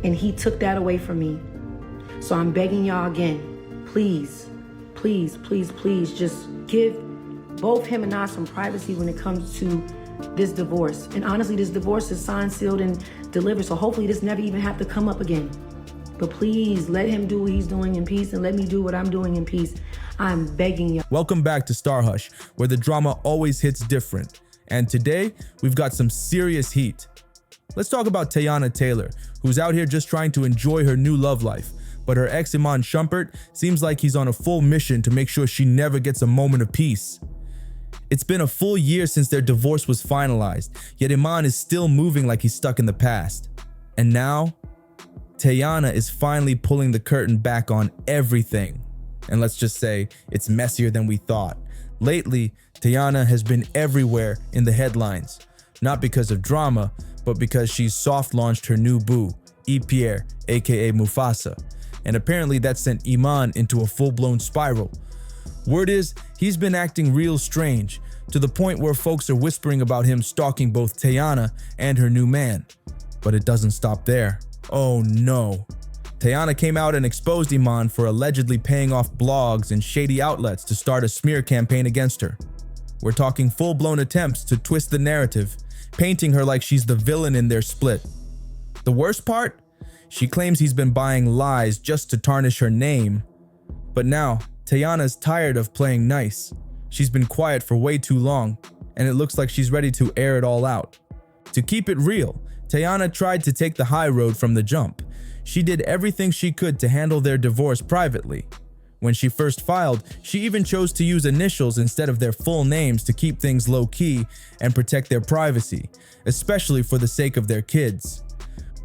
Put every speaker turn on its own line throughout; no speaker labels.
and he took that away from me. So I'm begging y'all again, please, please, please, please, just give both him and I some privacy when it comes to this divorce. And honestly, this divorce is signed, sealed, and delivered, so hopefully this never even have to come up again. But please, let him do what he's doing in peace and let me do what I'm doing in peace. I'm begging you.
Welcome back to StarHush, where the drama always hits different. And today, we've got some serious heat. Let's talk about Teyana Taylor, who's out here just trying to enjoy her new love life. But her ex Iman Shumpert seems like he's on a full mission to make sure she never gets a moment of peace. It's been a full year since their divorce was finalized, yet Iman is still moving like he's stuck in the past. And now, Teyana is finally pulling the curtain back on everything. And let's just say, it's messier than we thought. Lately, Teyana has been everywhere in the headlines. Not because of drama, but because she's soft-launched her new boo, Pierre, aka Mufasa. And apparently that sent Iman into a full-blown spiral. Word is, he's been acting real strange, to the point where folks are whispering about him stalking both Teyana and her new man. But it doesn't stop there. Oh no. Teyana came out and exposed Iman for allegedly paying off blogs and shady outlets to start a smear campaign against her. We're talking full-blown attempts to twist the narrative, painting her like she's the villain in their split. The worst part? She claims he's been buying lies just to tarnish her name. But now, Teyana's tired of playing nice. She's been quiet for way too long, and it looks like she's ready to air it all out. To keep it real, Teyana tried to take the high road from the jump. She did everything she could to handle their divorce privately. When she first filed, she even chose to use initials instead of their full names to keep things low-key and protect their privacy, especially for the sake of their kids.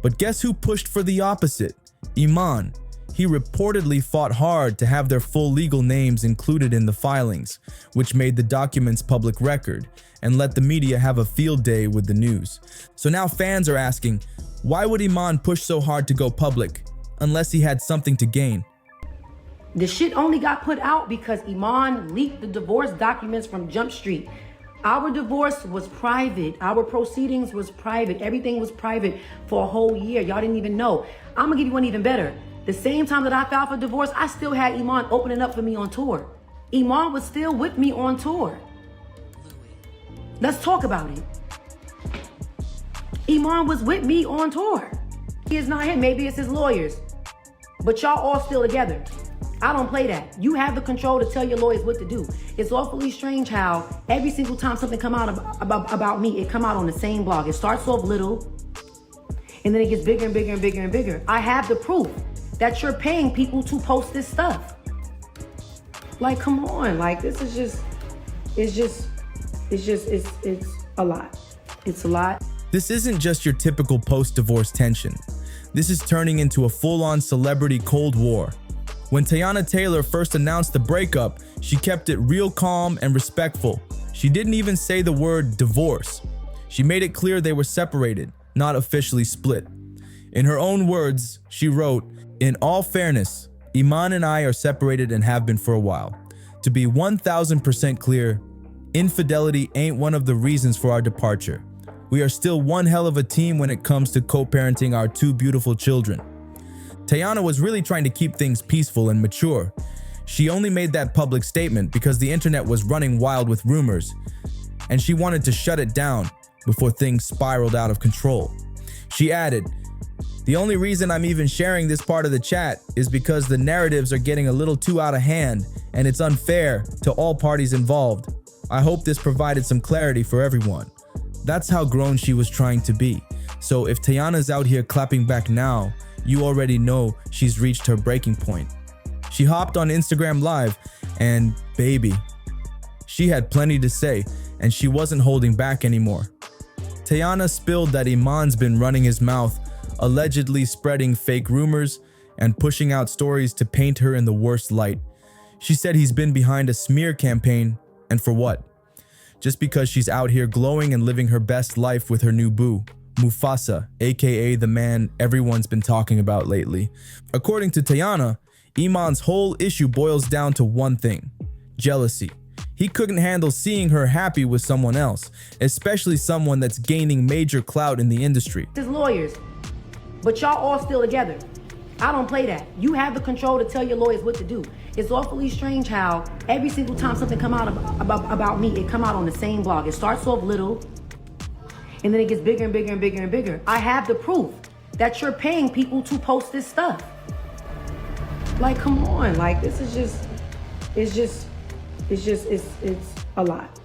But guess who pushed for the opposite? Iman. He reportedly fought hard to have their full legal names included in the filings, which made the documents public record and let the media have a field day with the news. So now fans are asking, why would Iman push so hard to go public, unless he had something to gain?
The shit only got put out because Iman leaked the divorce documents from Jump Street. Our divorce was private. Our proceedings was private. Everything was private for a whole year. Y'all didn't even know. I'm gonna give you one even better. The same time that I filed for divorce, I still had Iman opening up for me on tour. Iman was still with me on tour. Let's talk about it. Iman was with me on tour. He is not him, maybe it's his lawyers. But y'all all still together. I don't play that. You have the control to tell your lawyers what to do. It's awfully strange how every single time something come out about me, it come out on the same blog. It starts off little, and then it gets bigger and bigger and bigger and bigger. I have the proof that you're paying people to post this stuff. Like, come on, like this is just, it's a lot. It's a lot.
This isn't just your typical post-divorce tension. This is turning into a full-on celebrity Cold War. When Teyana Taylor first announced the breakup, she kept it real calm and respectful. She didn't even say the word divorce. She made it clear they were separated, not officially split. In her own words, she wrote, "In all fairness, Iman and I are separated and have been for a while. To be 1000% clear, infidelity ain't one of the reasons for our departure. We are still one hell of a team when it comes to co-parenting our two beautiful children." Teyana was really trying to keep things peaceful and mature. She only made that public statement because the internet was running wild with rumors, and she wanted to shut it down before things spiraled out of control. She added, "The only reason I'm even sharing this part of the chat is because the narratives are getting a little too out of hand, and it's unfair to all parties involved. I hope this provided some clarity for everyone." That's how grown she was trying to be. So if Teyana's out here clapping back now, you already know she's reached her breaking point. She hopped on Instagram Live and baby, she had plenty to say and she wasn't holding back anymore. Teyana spilled that Iman's been running his mouth, allegedly spreading fake rumors and pushing out stories to paint her in the worst light. She said he's been behind a smear campaign, and for what? Just because she's out here glowing and living her best life with her new boo, Mufasa, aka the man everyone's been talking about lately. According to Teyana, Iman's whole issue boils down to one thing: jealousy. He couldn't handle seeing her happy with someone else, especially someone that's gaining major clout in the industry.
His lawyers. but y'all all still together. I don't play that. You have the control to tell your lawyers what to do. It's awfully strange how every single time something come out about me, it come out on the same blog. It starts off little, and then it gets bigger and bigger and bigger and bigger. I have the proof that you're paying people to post this stuff. Like, come on, like, this is just, it's a lot.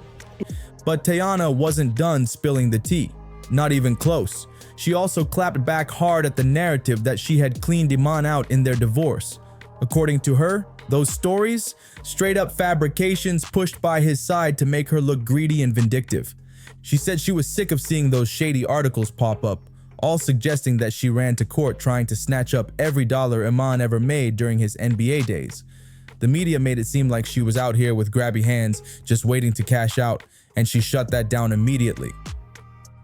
But Teyana wasn't done spilling the tea, not even close. She also clapped back hard at the narrative that she had cleaned Iman out in their divorce. According to her, those stories, straight up fabrications pushed by his side to make her look greedy and vindictive. She said she was sick of seeing those shady articles pop up, all suggesting that she ran to court trying to snatch up every dollar Iman ever made during his NBA days. The media made it seem like she was out here with grabby hands, just waiting to cash out, and she shut that down immediately.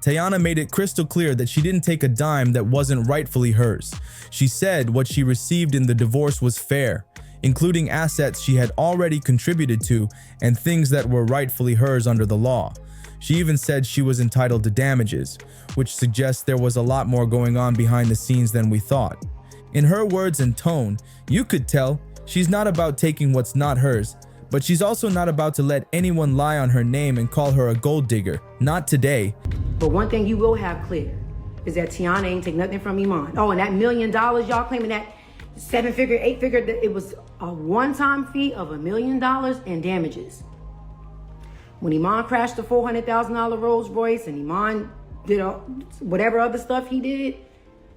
Teyana made it crystal clear that she didn't take a dime that wasn't rightfully hers. She said what she received in the divorce was fair, including assets she had already contributed to and things that were rightfully hers under the law. She even said she was entitled to damages, which suggests there was a lot more going on behind the scenes than we thought. In her words and tone, you could tell she's not about taking what's not hers, but she's also not about to let anyone lie on her name and call her a gold digger. Not today.
But one thing you will have clear is that Teyana ain't take nothing from Iman. Oh, and that $1 million y'all claiming, that 7-figure, 8-figure, it was a one-time fee of $1 million in damages. When Iman crashed the $400,000 Rolls Royce and Iman did whatever other stuff he did,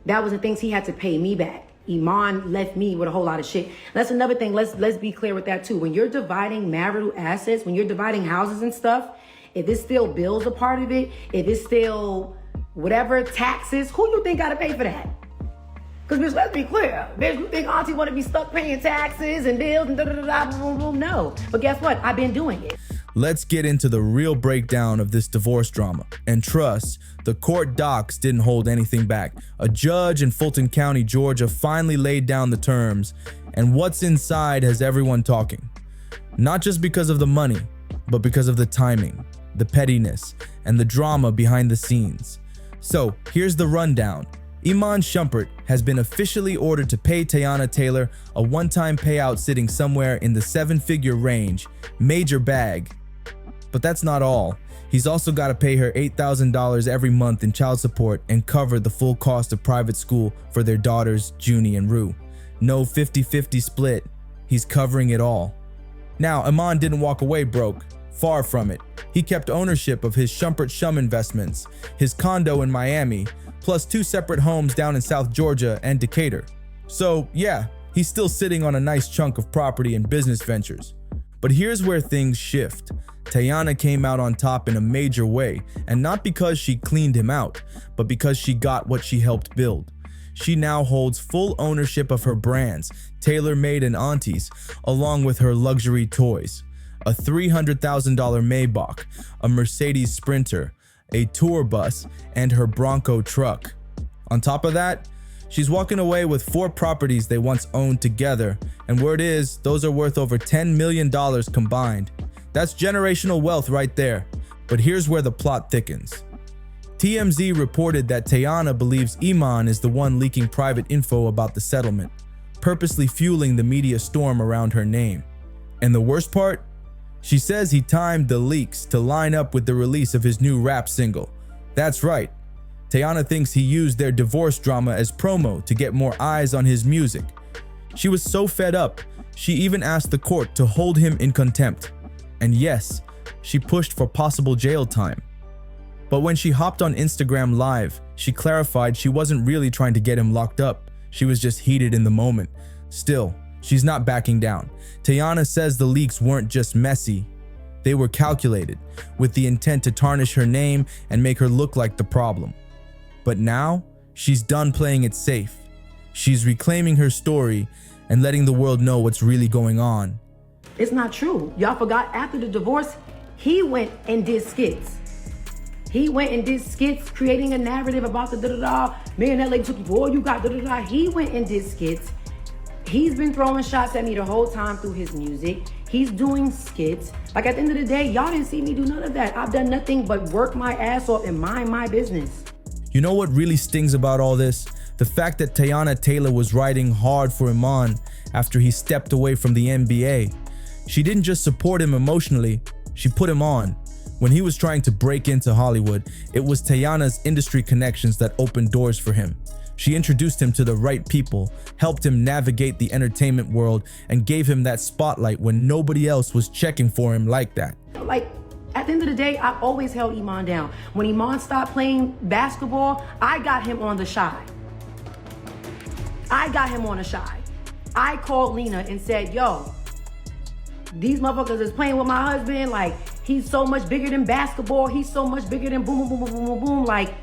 that was the things he had to pay me back. Iman left me with a whole lot of shit. That's another thing. Let's be clear with that too. When you're dividing marital assets, when you're dividing houses and stuff, if it's still bills a part of it, if it's still whatever taxes, who you think got to pay for that? Because bitch, let's be clear. Bitch, you think auntie want to be stuck paying taxes and bills and da-da-da-da, no. But guess what? I've been doing it.
Let's get into the real breakdown of this divorce drama. And trust, the court docs didn't hold anything back. A judge in Fulton County, Georgia finally laid down the terms, and what's inside has everyone talking. Not just because of the money, but because of the timing, the pettiness, and the drama behind the scenes. So here's the rundown. Iman Shumpert has been officially ordered to pay Teyana Taylor a one-time payout sitting somewhere in the 7-figure range, major bag. But that's not all. He's also got to pay her $8,000 every month in child support and cover the full cost of private school for their daughters, Junie and Rue. No 50-50 split. He's covering it all. Now, Iman didn't walk away broke. Far from it. He kept ownership of his Shumpert Shum investments, his condo in Miami, plus 2 separate homes down in South Georgia and Decatur. So yeah, he's still sitting on a nice chunk of property and business ventures. But here's where things shift. Teyana came out on top in a major way, and not because she cleaned him out, but because she got what she helped build. She now holds full ownership of her brands, TaylorMade and Aunties, along with her luxury toys. A $300,000 Maybach, a Mercedes Sprinter, a tour bus, and her Bronco truck. On top of that, she's walking away with 4 properties they once owned together, and word is, those are worth over $10 million combined. That's generational wealth right there. But here's where the plot thickens. TMZ reported that Teyana believes Iman is the one leaking private info about the settlement, purposely fueling the media storm around her name. And the worst part? She says he timed the leaks to line up with the release of his new rap single. That's right. Teyana thinks he used their divorce drama as promo to get more eyes on his music. She was so fed up, she even asked the court to hold him in contempt. And yes, she pushed for possible jail time. But when she hopped on Instagram Live, she clarified she wasn't really trying to get him locked up. She was just heated in the moment. Still, she's not backing down. Teyana says the leaks weren't just messy, they were calculated, with the intent to tarnish her name and make her look like the problem. But now, she's done playing it safe. She's reclaiming her story and letting the world know what's really going on.
It's not true. Y'all forgot after the divorce, he went and did skits. He went and did skits, creating a narrative about the da-da-da. Me and that lady took you for all you got, da-da-da. He went and did skits. He's been throwing shots at me the whole time through his music. He's doing skits. Like at the end of the day, y'all didn't see me do none of that. I've done nothing but work my ass off and mind my business.
You know what really stings about all this? The fact that Teyana Taylor was riding hard for Iman after he stepped away from the NBA. She didn't just support him emotionally, she put him on. When he was trying to break into Hollywood, it was Teyana's industry connections that opened doors for him. She introduced him to the right people, helped him navigate the entertainment world, and gave him that spotlight when nobody else was checking for him like that.
Like, at the end of the day, I always held Iman down. When Iman stopped playing basketball, I got him on the shy. I I called Lena and said, yo, these motherfuckers is playing with my husband. Like, he's so much bigger than basketball. He's so much bigger than boom, boom, boom, boom, boom, boom. Like,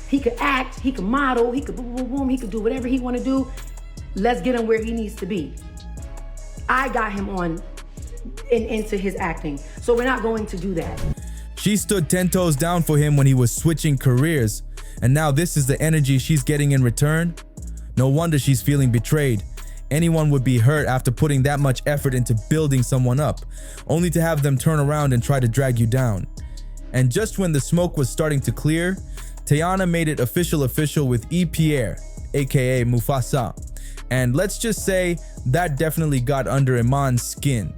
he could act, he could model, he could boom, boom, boom, he could do whatever he want to do. Let's get him where he needs to be. I got him on into his acting. So we're not going to do that.
She stood 10 toes down for him when he was switching careers. And now this is the energy she's getting in return? No wonder she's feeling betrayed. Anyone would be hurt after putting that much effort into building someone up, only to have them turn around and try to drag you down. And just when the smoke was starting to clear, Teyana made it official with E. Pierre, aka Mufasa. And let's just say that definitely got under Iman's skin.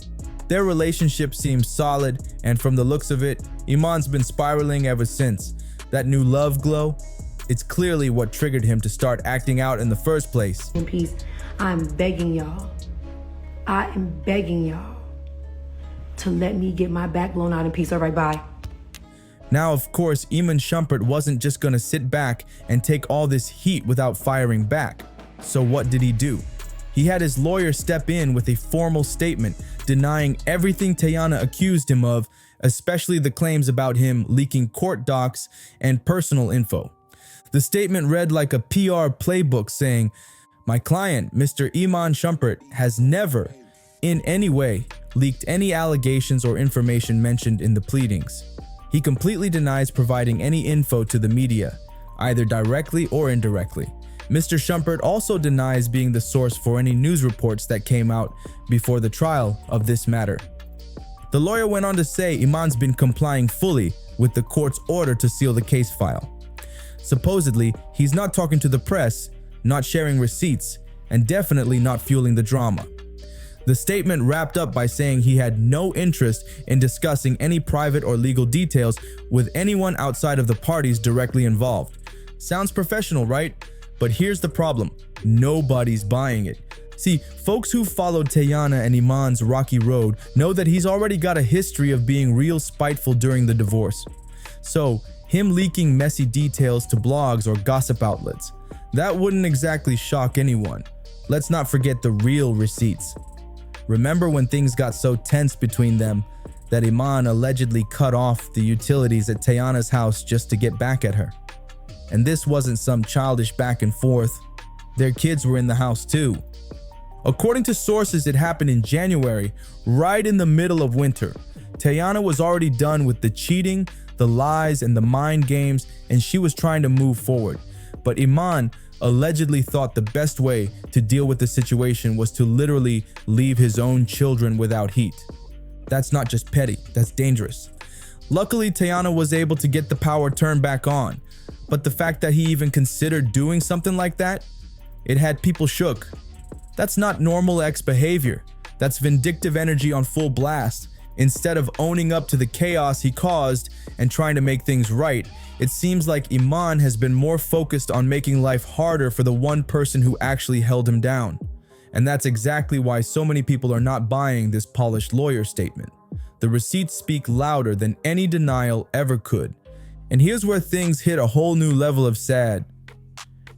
Their relationship seems solid, and from the looks of it, Iman's been spiraling ever since. That new love glow, it's clearly what triggered him to start acting out in the first place.
In peace, I'm begging y'all. I am begging y'all to let me get my back blown out in peace. All right, bye.
Now, of course, Iman Shumpert wasn't just gonna sit back and take all this heat without firing back. So what did he do? He had his lawyer step in with a formal statement denying everything Teyana accused him of, especially the claims about him leaking court docs and personal info. The statement read like a PR playbook saying, "My client, Mr. Iman Shumpert, has never, in any way, leaked any allegations or information mentioned in the pleadings. He completely denies providing any info to the media, either directly or indirectly. Mr. Shumpert also denies being the source for any news reports that came out before the trial of this matter." The lawyer went on to say Iman's been complying fully with the court's order to seal the case file. Supposedly, he's not talking to the press, not sharing receipts, and definitely not fueling the drama. The statement wrapped up by saying he had no interest in discussing any private or legal details with anyone outside of the parties directly involved. Sounds professional, right? But here's the problem. Nobody's buying it. See, folks who followed Teyana and Iman's rocky road know that he's already got a history of being real spiteful during the divorce. So, him leaking messy details to blogs or gossip outlets, that wouldn't exactly shock anyone. Let's not forget the real receipts. Remember when things got so tense between them that Iman allegedly cut off the utilities at Teyana's house just to get back at her? And this wasn't some childish back and forth. Their kids were in the house too. According to sources, it happened in January, right in the middle of winter. Teyana was already done with the cheating, the lies, and the mind games, and she was trying to move forward. But Iman allegedly thought the best way to deal with the situation was to literally leave his own children without heat. That's not just petty, that's dangerous. Luckily, Teyana was able to get the power turned back on, but the fact that he even considered doing something like that, it had people shook. That's not normal ex behavior. That's vindictive energy on full blast. Instead of owning up to the chaos he caused and trying to make things right, it seems like Iman has been more focused on making life harder for the one person who actually held him down. And that's exactly why so many people are not buying this polished lawyer statement. The receipts speak louder than any denial ever could. And here's where things hit a whole new level of sad.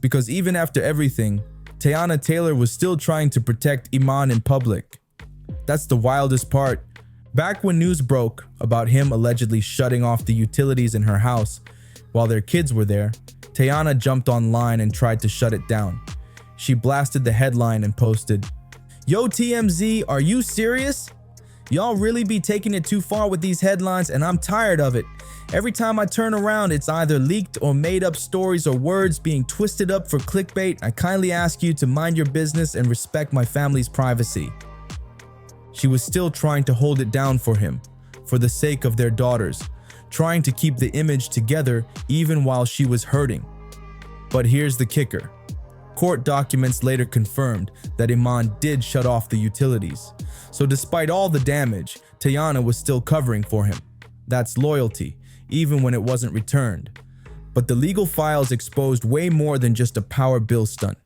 Because even after everything, Teyana Taylor was still trying to protect Iman in public. That's the wildest part. Back when news broke about him allegedly shutting off the utilities in her house while their kids were there, Teyana jumped online and tried to shut it down. She blasted the headline and posted, "Yo TMZ, are you serious? Y'all really be taking it too far with these headlines and I'm tired of it. Every time I turn around, it's either leaked or made up stories or words being twisted up for clickbait. I kindly ask you to mind your business and respect my family's privacy." She was still trying to hold it down for him, for the sake of their daughters, trying to keep the image together even while she was hurting. But here's the kicker. Court documents later confirmed that Iman did shut off the utilities. So despite all the damage, Teyana was still covering for him. That's loyalty, even when it wasn't returned. But the legal files exposed way more than just a power bill stunt.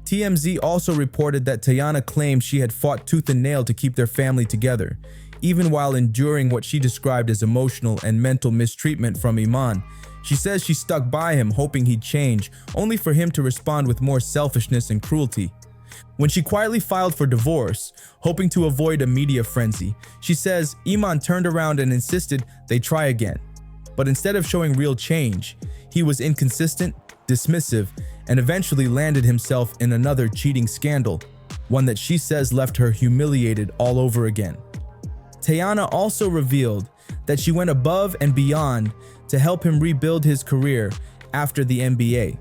TMZ also reported that Teyana claimed she had fought tooth and nail to keep their family together, even while enduring what she described as emotional and mental mistreatment from Iman. She says she stuck by him hoping he'd change, only for him to respond with more selfishness and cruelty. When she quietly filed for divorce, hoping to avoid a media frenzy, she says Iman turned around and insisted they try again. But instead of showing real change, he was inconsistent, dismissive, and eventually landed himself in another cheating scandal, one that she says left her humiliated all over again. Teyana also revealed that she went above and beyond to help him rebuild his career after the NBA.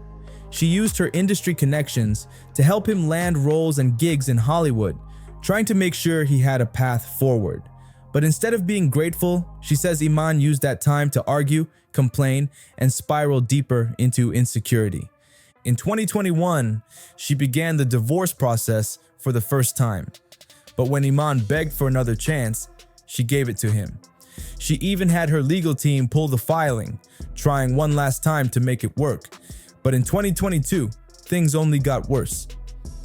She used her industry connections to help him land roles and gigs in Hollywood, trying to make sure he had a path forward. But instead of being grateful, she says Iman used that time to argue, complain, and spiral deeper into insecurity. In 2021, she began the divorce process for the first time. But when Iman begged for another chance, she gave it to him. She even had her legal team pull the filing, trying one last time to make it work. But in 2022, things only got worse.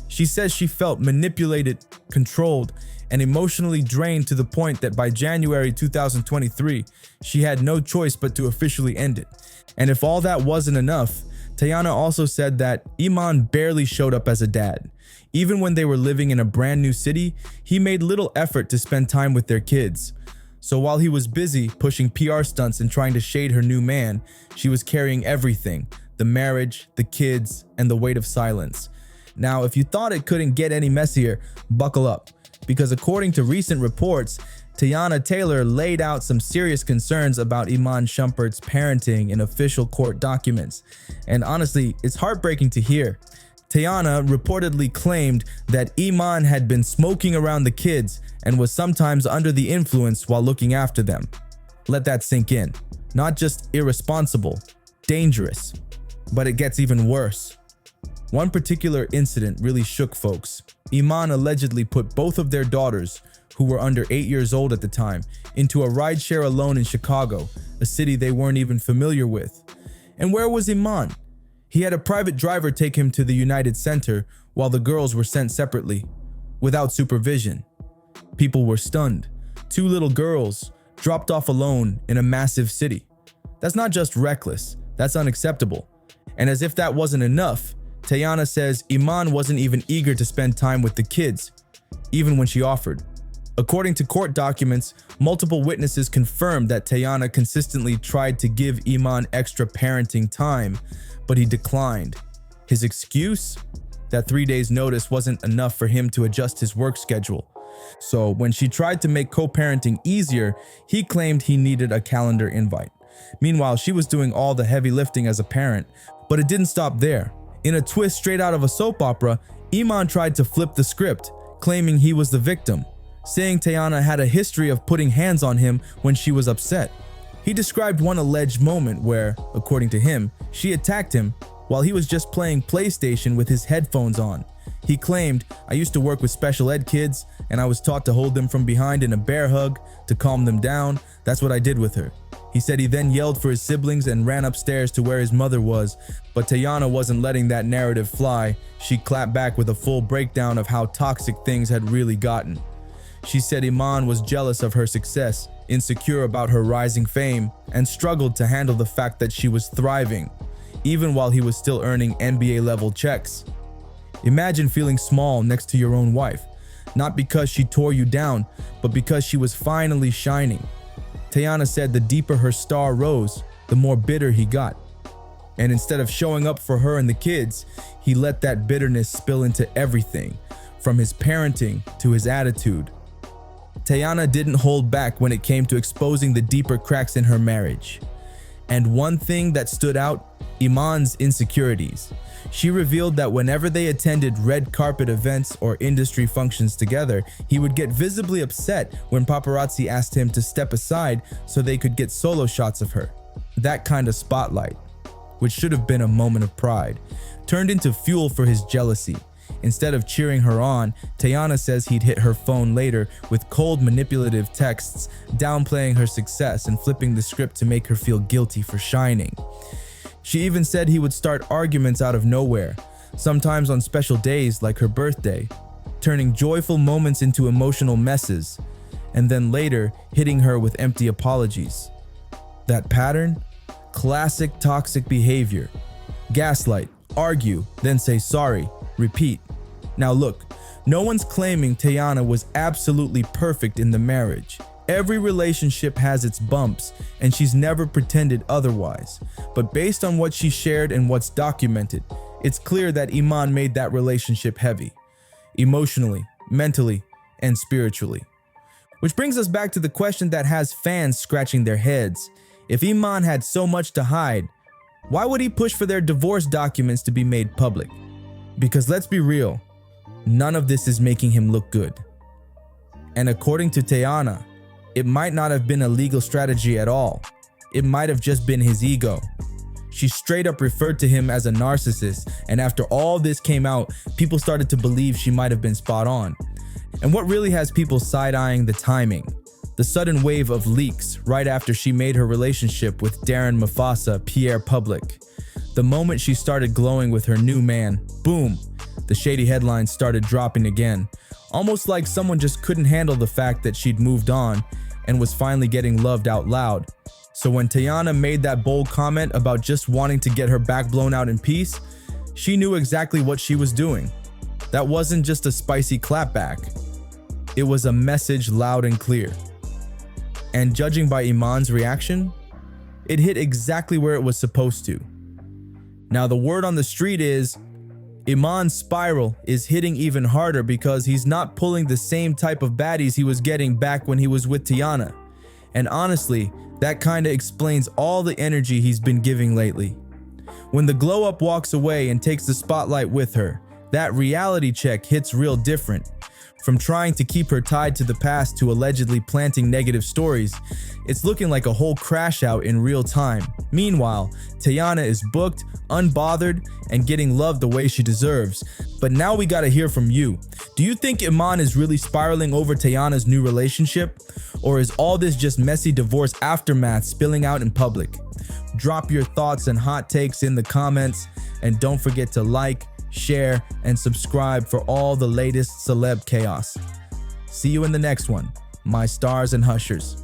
She says she felt manipulated, controlled, and emotionally drained to the point that by January 2023, she had no choice but to officially end it. And if all that wasn't enough, Teyana also said that Iman barely showed up as a dad. Even when they were living in a brand new city, he made little effort to spend time with their kids. So while he was busy pushing PR stunts and trying to shade her new man, she was carrying everything: the marriage, the kids, and the weight of silence. Now, if you thought it couldn't get any messier, buckle up, because according to recent reports, Teyana Taylor laid out some serious concerns about Iman Shumpert's parenting in official court documents. And honestly, it's heartbreaking to hear. Teyana reportedly claimed that Iman had been smoking around the kids and was sometimes under the influence while looking after them. Let that sink in. Not just irresponsible, dangerous. But it gets even worse. One particular incident really shook folks. Iman allegedly put both of their daughters, who were under 8 years old at the time, into a rideshare alone in Chicago, a city they weren't even familiar with. And where was Iman? He had a private driver take him to the United Center while the girls were sent separately, without supervision. People were stunned. 2 little girls dropped off alone in a massive city. That's not just reckless, that's unacceptable. And as if that wasn't enough, Teyana says Iman wasn't even eager to spend time with the kids, even when she offered. According to court documents, multiple witnesses confirmed that Teyana consistently tried to give Iman extra parenting time, but he declined. His excuse? That 3 days' notice wasn't enough for him to adjust his work schedule. So when she tried to make co-parenting easier, he claimed he needed a calendar invite. Meanwhile, she was doing all the heavy lifting as a parent, but it didn't stop there. In a twist straight out of a soap opera, Iman tried to flip the script, claiming he was the victim, saying Teyana had a history of putting hands on him when she was upset. He described one alleged moment where, according to him, she attacked him while he was just playing PlayStation with his headphones on. He claimed, "I used to work with special ed kids, and I was taught to hold them from behind in a bear hug to calm them down. That's what I did with her." He said he then yelled for his siblings and ran upstairs to where his mother was, but Teyana wasn't letting that narrative fly. She clapped back with a full breakdown of how toxic things had really gotten. She said Iman was jealous of her success, insecure about her rising fame, and struggled to handle the fact that she was thriving, even while he was still earning NBA-level checks. Imagine feeling small next to your own wife, not because she tore you down, but because she was finally shining. Teyana said the deeper her star rose, the more bitter he got. And instead of showing up for her and the kids, he let that bitterness spill into everything, from his parenting to his attitude. Teyana didn't hold back when it came to exposing the deeper cracks in her marriage. And one thing that stood out, Iman's insecurities. She revealed that whenever they attended red carpet events or industry functions together, he would get visibly upset when paparazzi asked him to step aside so they could get solo shots of her. That kind of spotlight. which should have been a moment of pride, turned into fuel for his jealousy. Instead of cheering her on, Teyana says he'd hit her phone later with cold, manipulative texts, downplaying her success and flipping the script to make her feel guilty for shining. She even said he would start arguments out of nowhere, sometimes on special days like her birthday, turning joyful moments into emotional messes, and then later hitting her with empty apologies. That pattern? Classic toxic behavior. Gaslight, argue, then say sorry, repeat. Now look, no one's claiming Teyana was absolutely perfect in the marriage. Every relationship has its bumps, and she's never pretended otherwise. But based on what she shared and what's documented, it's clear that Iman made that relationship heavy, emotionally, mentally, and spiritually. Which brings us back to the question that has fans scratching their heads. If Iman had so much to hide, why would he push for their divorce documents to be made public? Because let's be real, none of this is making him look good. And according to Teyana, it might not have been a legal strategy at all. It might have just been his ego. She straight up referred to him as a narcissist, and after all this came out, people started to believe she might have been spot on. And what really has people side-eyeing the timing? The sudden wave of leaks right after she made her relationship with Darren Mufasa Pierre public. The moment she started glowing with her new man, boom, the shady headlines started dropping again. Almost like someone just couldn't handle the fact that she'd moved on and was finally getting loved out loud. So when Teyana made that bold comment about just wanting to get her back blown out in peace, she knew exactly what she was doing. That wasn't just a spicy clapback. It was a message loud and clear. And judging by Iman's reaction, it hit exactly where it was supposed to. Now the word on the street is, Iman's spiral is hitting even harder because he's not pulling the same type of baddies he was getting back when he was with Teyana. And honestly, that kinda explains all the energy he's been giving lately. When the glow up walks away and takes the spotlight with her, that reality check hits real different. From trying to keep her tied to the past to allegedly planting negative stories, it's looking like a whole crash out in real time. Meanwhile, Teyana is booked, unbothered, and getting loved the way she deserves. But now we gotta hear from you. Do you think Iman is really spiraling over Teyana's new relationship? Or is all this just messy divorce aftermath spilling out in public? Drop your thoughts and hot takes in the comments, and don't forget to like, share, and subscribe for all the latest celeb chaos. See you in the next one, my stars and hushers.